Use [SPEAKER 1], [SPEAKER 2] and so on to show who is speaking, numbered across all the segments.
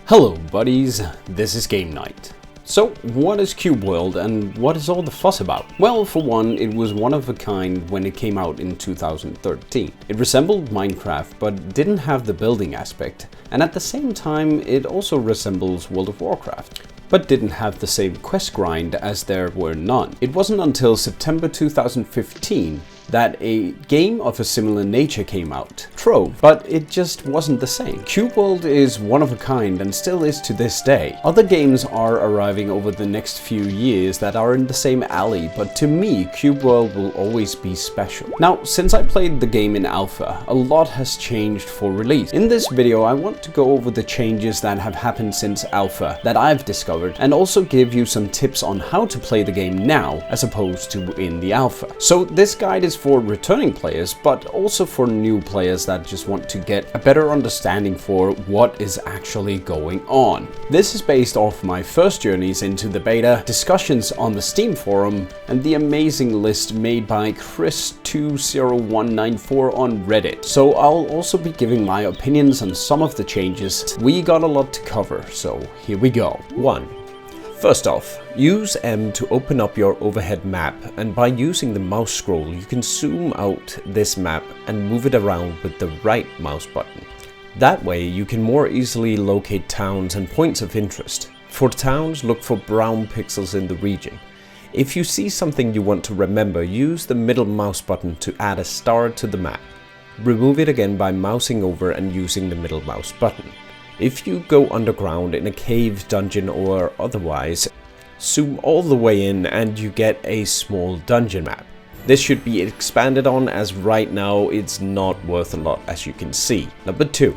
[SPEAKER 1] Hello buddies, this is Game Night. So what is Cube World and what is all the fuss about? Well, for one, it was one of a kind when it came out in 2013. It resembled Minecraft but didn't have the building aspect, and at the same time it also resembles World of Warcraft, but didn't have the same quest grind as there were none. It wasn't until September 2015 that a game of a similar nature came out, Trove, but it just wasn't the same. Cube World is one of a kind and still is to this day. Other games are arriving over the next few years that are in the same alley, but to me, Cube World will always be special. Now, since I played the game in alpha, a lot has changed for release. In this video, I want to go over the changes that have happened since alpha that I've discovered, and also give you some tips on how to play the game now as opposed to in the alpha. So this guide is for returning players, but also for new players that just want to get a better understanding for what is actually going on. This is based off my first journeys into the beta, discussions on the Steam forum, and the amazing list made by Chris20194 on Reddit. So I'll also be giving my opinions on some of the changes. We got a lot to cover, so here we go.
[SPEAKER 2] 1. First off, use M to open up your overhead map, and by using the mouse scroll you can zoom out this map and move it around with the right mouse button. That way you can more easily locate towns and points of interest. For towns, look for brown pixels in the region. If you see something you want to remember, use the middle mouse button to add a star to the map. Remove it again by mousing over and using the middle mouse button. If you go underground in a cave, dungeon or otherwise, zoom all the way in and you get a small dungeon map. This should be expanded on, as right now it's not worth a lot, as you can see. Number 2.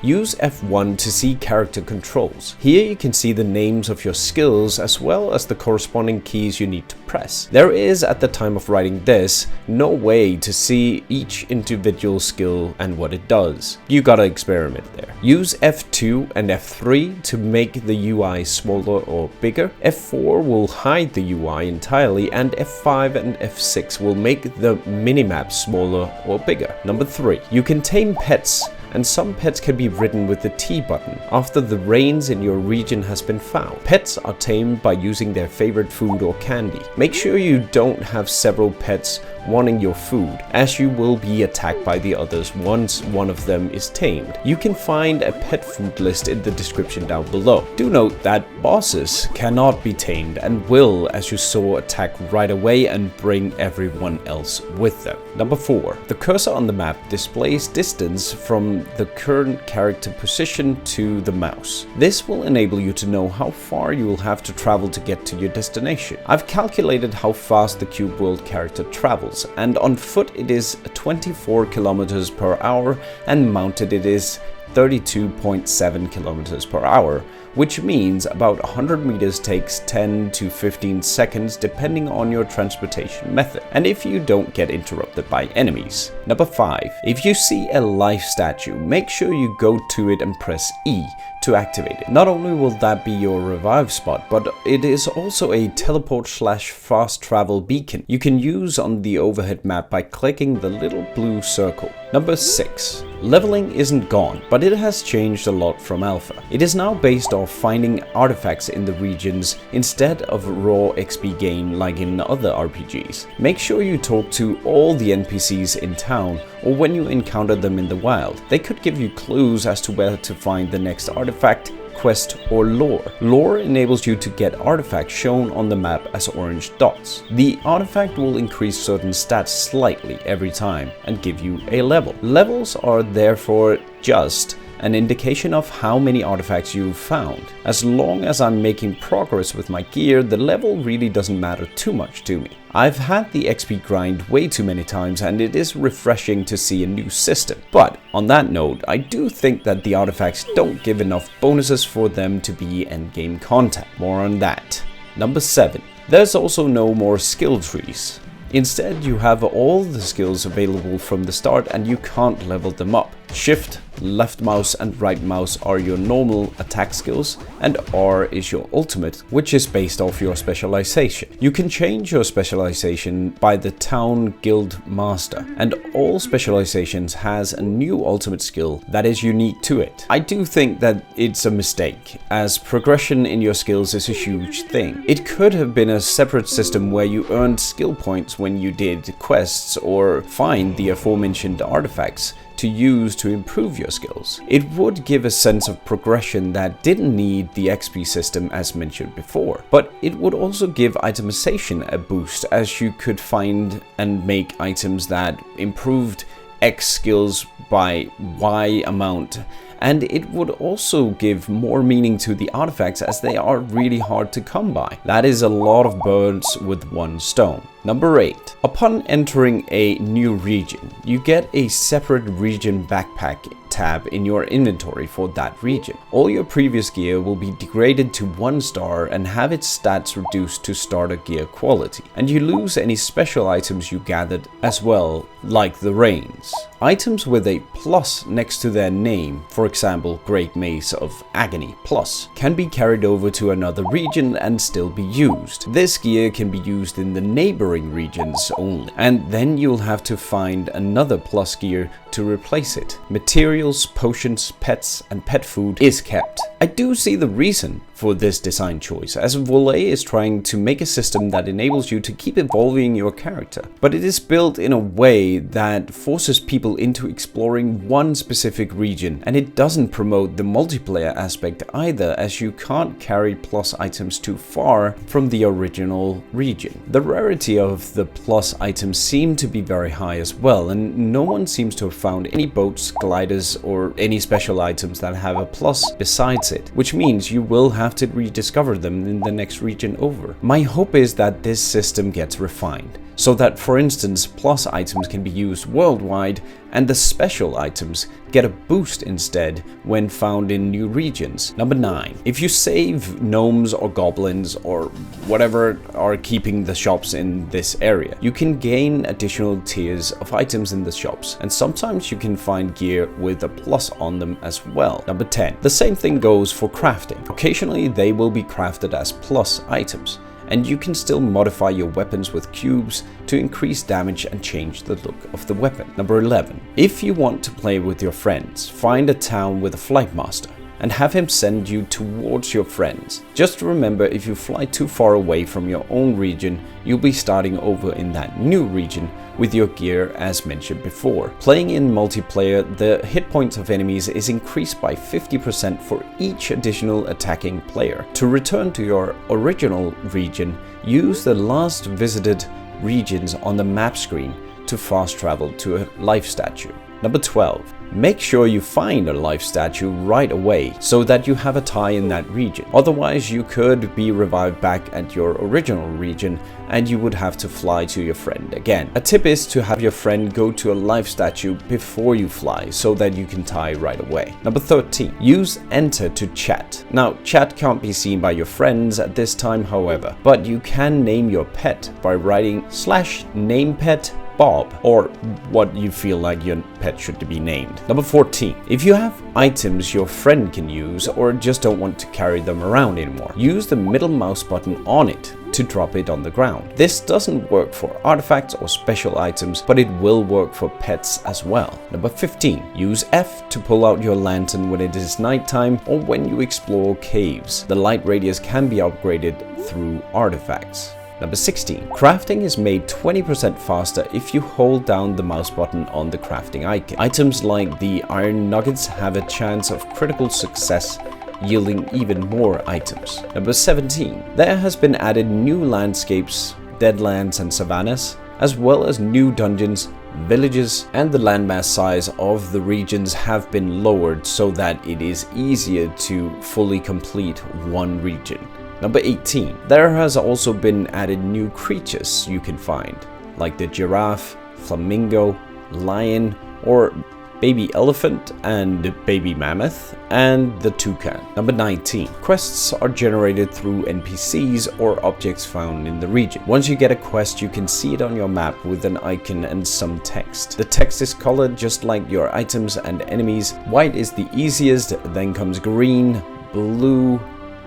[SPEAKER 2] Use F1 to see character controls. Here you can see the names of your skills as well as the corresponding keys you need to press. There is, at the time of writing this, no way to see each individual skill and what it does. You gotta experiment there. Use F2 and F3 to make the UI smaller or bigger. F4 will hide the UI entirely, and F5 and F6 will make the minimap smaller or bigger. Number 3. You can tame pets, and some pets can be ridden with the T button after the reins in your region has been found. Pets are tamed by using their favorite food or candy. Make sure you don't have several pets wanting your food, as you will be attacked by the others once one of them is tamed. You can find a pet food list in the description down below. Do note that bosses cannot be tamed and will, as you saw, attack right away and bring everyone else with them. Number 4. The cursor on the map displays distance from the current character position to the mouse. This will enable you to know how far you will have to travel to get to your destination. I've calculated how fast the Cube World character travels, and on foot it is 24 kilometers per hour, and mounted it is 32.7 kilometers per hour, which means about 100 meters takes 10 to 15 seconds depending on your transportation method, and if you don't get interrupted by enemies. Number 5. If you see a life statue, make sure you go to it and press E to activate it. Not only will that be your revive spot, but it is also a teleport/fast travel beacon you can use on the overhead map by clicking the little blue circle. Number 6. Leveling isn't gone, but it has changed a lot from alpha. It is now based off finding artifacts in the regions instead of raw XP gain like in other RPGs. Make sure you talk to all the NPCs in town or when you encounter them in the wild. They could give you clues as to where to find the next artifact, quest or lore. Lore enables you to get artifacts shown on the map as orange dots. The artifact will increase certain stats slightly every time and give you a level. Levels are therefore just an indication of how many artifacts you've found. As long as I'm making progress with my gear, the level really doesn't matter too much to me. I've had the XP grind way too many times, and it is refreshing to see a new system. But on that note, I do think that the artifacts don't give enough bonuses for them to be endgame content. More on that. Number 7. There's also no more skill trees. Instead, you have all the skills available from the start and you can't level them up. Shift left mouse and right mouse are your normal attack skills, and R is your ultimate, which is based off your specialization. You can change your specialization by the town guild master, and all specializations has a new ultimate skill that is unique to it. I do think that it's a mistake, as progression in your skills is a huge thing. It could have been a separate system where you earned skill points when you did quests or find the aforementioned artifacts to use to improve your skills. It would give a sense of progression that didn't need the XP system as mentioned before, but it would also give itemization a boost, as you could find and make items that improved X skills by Y amount, and it would also give more meaning to the artifacts, as they are really hard to come by. That is a lot of birds with one stone. Number 8. Upon entering a new region, you get a separate region backpack tab in your inventory for that region. All your previous gear will be degraded to 1 star and have its stats reduced to starter gear quality, and you lose any special items you gathered as well, like the reins. Items with a plus next to their name, for example Great Mace of Agony plus, can be carried over to another region and still be used. This gear can be used in the neighboring regions only, and then you'll have to find another plus gear to replace it. Materials, potions, pets, and pet food is kept. I do see the reason for this design choice, as Wollay is trying to make a system that enables you to keep evolving your character, but it is built in a way that forces people into exploring one specific region, and it doesn't promote the multiplayer aspect either, as you can't carry plus items too far from the original region. The rarity of the plus items seem to be very high as well, and no one seems to have found any boats, gliders, or any special items that have a plus besides it, which means you will have to rediscover them in the next region over. My hope is that this system gets refined, so that, for instance, plus items can be used worldwide and the special items get a boost instead when found in new regions. Number 9. If you save gnomes or goblins or whatever are keeping the shops in this area, you can gain additional tiers of items in the shops, and sometimes you can find gear with a plus on them as well. Number 10. The same thing goes for crafting. Occasionally they will be crafted as plus items, and you can still modify your weapons with cubes to increase damage and change the look of the weapon. Number 11. If you want to play with your friends, find a town with a flight master and have him send you towards your friends. Just remember, if you fly too far away from your own region, you'll be starting over in that new region with your gear as mentioned before. Playing in multiplayer, the hit points of enemies is increased by 50% for each additional attacking player. To return to your original region, use the last visited regions on the map screen to fast travel to a life statue. Number 12. Make sure you find a life statue right away so that you have a tie in that region. Otherwise, you could be revived back at your original region and you would have to fly to your friend again. A tip is to have your friend go to a life statue before you fly so that you can tie right away. Number 13. Use enter to chat. Now, chat can't be seen by your friends at this time, however, but you can name your pet by writing /namepet Bob, or what you feel like your pet should be named. Number 14. If you have items your friend can use or just don't want to carry them around anymore, use the middle mouse button on it to drop it on the ground. This doesn't work for artifacts or special items, but it will work for pets as well. Number 15. Use F to pull out your lantern when it is nighttime or when you explore caves. The light radius can be upgraded through artifacts. Number 16. Crafting is made 20% faster if you hold down the mouse button on the crafting icon. Items like the iron nuggets have a chance of critical success, yielding even more items. Number 17. There has been added new landscapes, deadlands and savannas, as well as new dungeons, villages, and the landmass size of the regions have been lowered so that it is easier to fully complete one region. Number 18. There has also been added new creatures you can find, like the giraffe, flamingo, lion, or baby elephant and baby mammoth, and the toucan. Number 19. Quests are generated through NPCs or objects found in the region. Once you get a quest, you can see it on your map with an icon and some text. The text is colored just like your items and enemies. White is the easiest, then comes green, blue,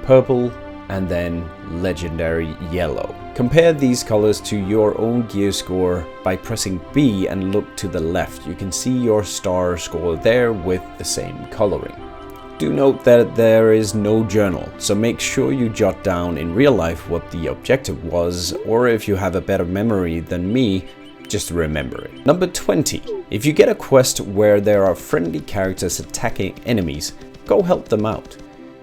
[SPEAKER 2] purple, and then legendary yellow. Compare these colors to your own gear score by pressing B and look to the left. You can see your star score there with the same coloring. Do note that there is no journal, so make sure you jot down in real life what the objective was, or if you have a better memory than me, just remember it. Number 20. If you get a quest where there are friendly characters attacking enemies, go help them out.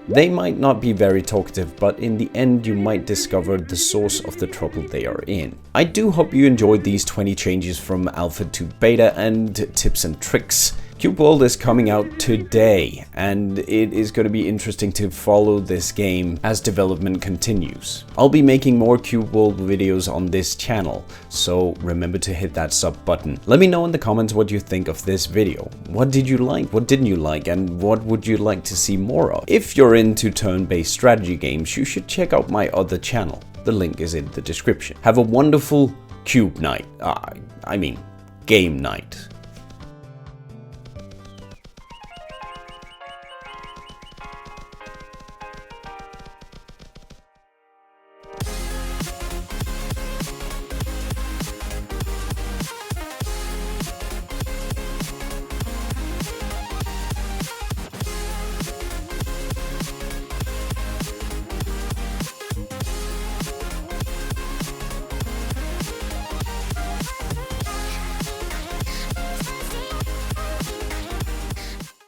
[SPEAKER 2] They might not be very talkative, but in the end you might discover the source of the trouble they are in. I do hope you enjoyed these 20 changes from alpha to beta and tips and tricks. Cube World is coming out today, and it is going to be interesting to follow this game as development continues. I'll be making more Cube World videos on this channel, so remember to hit that sub button. Let me know in the comments what you think of this video. What did you like, what didn't you like, and what would you like to see more of? If you're into turn-based strategy games, you should check out my other channel. The link is in the description. Have a wonderful Cube night. I mean, game night.